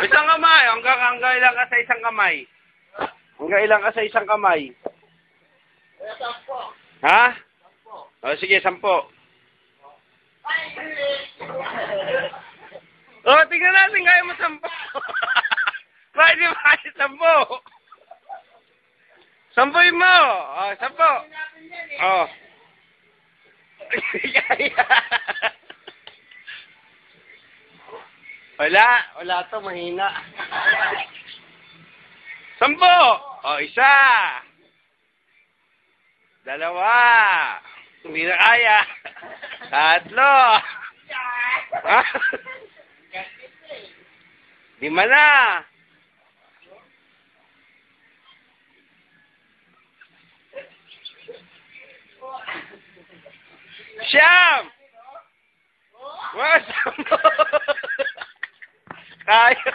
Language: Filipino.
Isang kamay. Hanggang ilang ka sa isang kamay? Hanggang ilang ka sa isang kamay? Ha? O, sige, 10. O, tingnan natin, kaya mo 10. Bakit di ba kaya 10? 10 mo. O, 10. O. Wala to, mahina. 10. O, 1. 2. Hindi na kaya. 3. Ha? 5 na. 9. Wala 10. Kaya.